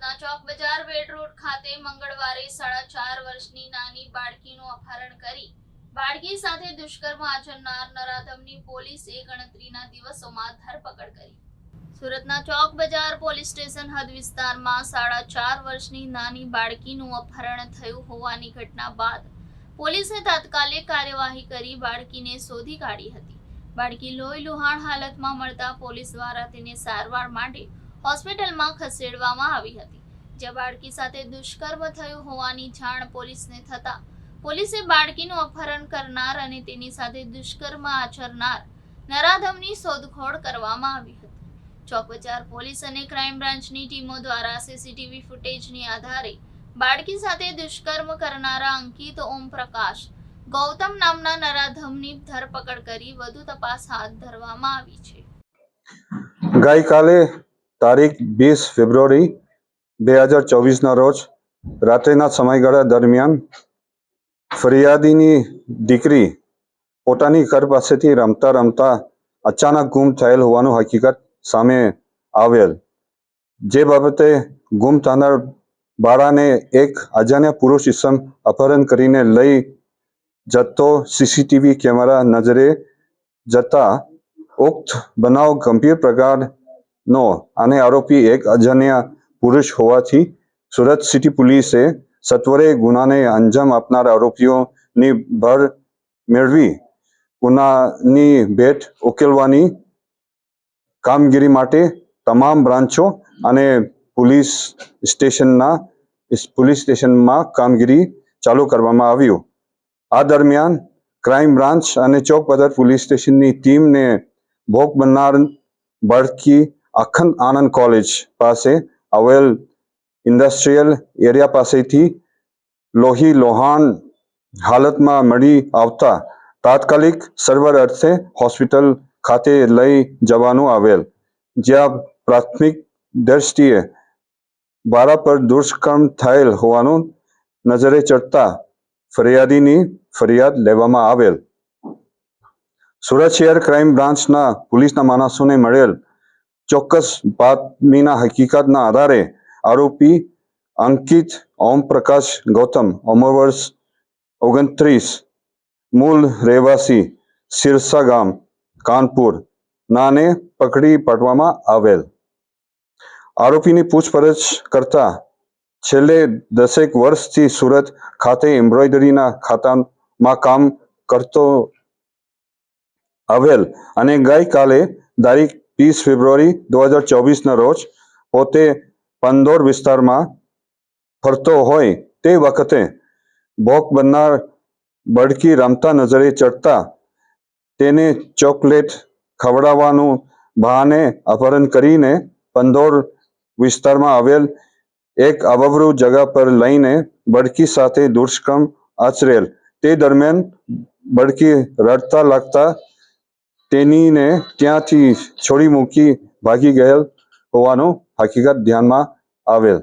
સુરતના ચોક બજાર વેડ રોડ ખાતે મંગળવારે 4.5 વર્ષની નાની બાળકીનું અપહરણ કરી બાળકી સાથે દુષ્કર્મ આચરનાર નરાધમની પોલીસે ગણતરીના દિવસોમાં ધરપકડ કરી। સુરતના ચોક બજાર પોલીસ સ્ટેશન હદ વિસ્તારમાં 4.5 વર્ષની નાની બાળકીનું અપહરણ થયું હોવાની ઘટના બાદ પોલીસે તાત્કાલિક કાર્યવાહી કરી બાળકીને શોધી કાઢી હતી। બાળકી લોહી લુહાણ હાલતમાં મળતા પોલીસ દ્વારા તેને સારવાર માટે હોસ્પિટલમાં ખસેડવામાં આવી હતી, જ્યાં બાળકી સાથે દુષ્કર્મ થયું હોવાની જાણ પોલીસને થતા પોલીસે બાળકીનું અપહરણ કરનાર અને તેની સાથે દુષ્કર્મ આચરનાર નરાધમની શોધખોળ કરવામાં આવી હતી। ચોક બજાર પોલીસ અને ક્રાઇમ બ્રાન્ચની ટીમો દ્વારા સીસીટીવી ફૂટેજની આધારે બાળકી સાથે દુષ્કર્મ કરનારા અંકિત ઓમપ્રકાશ ગૌતમ નામના નરાધમની ધરપકડ કરી વધુ તપાસ હાથ ધરવામાં આવી છે। ગઈકાલે તારીખ 20 ફેબ્રુઆરી 2024ના રોજ રાત્રિના સમયગાળા દરમિયાન ફરિયાદીની દીકરી પોતાની ઘર પાસેથી રમતા રમતા અચાનક ગુમ થયેલ હોવાનું હકીકત સામે આવેલ, જે બાબતે ગુમ થનાર બાળાને એક અજાણ્યા પુરુષ ઇસમ અપહરણ કરીને લઈ જતો સીસીટીવી કેમેરા નજરે જતા ઉક્ત બનાવ ગંભીર પ્રકારનો અને આરોપી એક અજાણ્યા પુરુષ હોવાથી સુરત સિટી પોલીસે સત્વરે ગુનાને અંજામ આપનાર આરોપીઓની ભર મેળવી ગુનાની ભેટ ઉકેલવાની કામગીરી માટે તમામ બ્રાન્ચો અને પોલીસ સ્ટેશનમાં કામગીરી ચાલુ કરવામાં આવ્યું। આ દરમિયાન ક્રાઇમ બ્રાન્ચ અને ચોક બજાર પોલીસ સ્ટેશનની ટીમને ભોગ બનનાર બાળકી અખંડ આનંદ કોલેજ પાસે આવેલ ઇન્ડસ્ટ્રીયલ એરિયા પાસેથી લોહી લોહાણ હાલતમાં મળી આવતા તાત્કાલિક સારવાર અર્થે હોસ્પિટલ ખાતે લઈ જવાનું આવેલ, જ્યાં પ્રાથમિક દ્રષ્ટિએ બાળા પર દુષ્કર્મ થયેલ હોવાનું નજરે ચડતા ફરિયાદીની ફરિયાદ લેવામાં આવેલ। સુરત શહેર ક્રાઇમ બ્રાન્ચના પોલીસના માણસોને મળેલ ચોક્કસ બાતમીના હકીકતના આધારે આરોપી અંકિત ઓમપ્રકાશ ગૌતમ ઉંમર વર્ષ 29, મૂળ રહેવાસી સિરસા ગામ કાનપુર નાને પકડી પાડવામાં આવેલ। આરોપીની પૂછપરછ કરતા છેલ્લે 10 વર્ષથી સુરત ખાતે એમ્બ્રોઇડરીના ખાતામાં કામ કરતો આવેલ અને ગઈકાલે તારીખ 30 ફેબ્રુઆરી 2024ના રોજ પોતે પાંદોર વિસ્તારમાં ફરતો હોય તે વખતે ભોગ બનનાર બાળકી રમતા નજરે ચડતા તેને ચોકલેટ ખવડાવવાનું બહાને અપહરણ કરીને પાંદોર વિસ્તારમાં આવેલ એક અવાવરૂ જગા પર લઈને બાળકી સાથે દુષ્કર્મ આચરેલ। તે દરમિયાન બાળકી રડતા લાગતા તેણીને ત્યાંથી છોડી મૂકી ભાગી ગયેલ હોવાનું હકીકત ધ્યાનમાં આવેલ।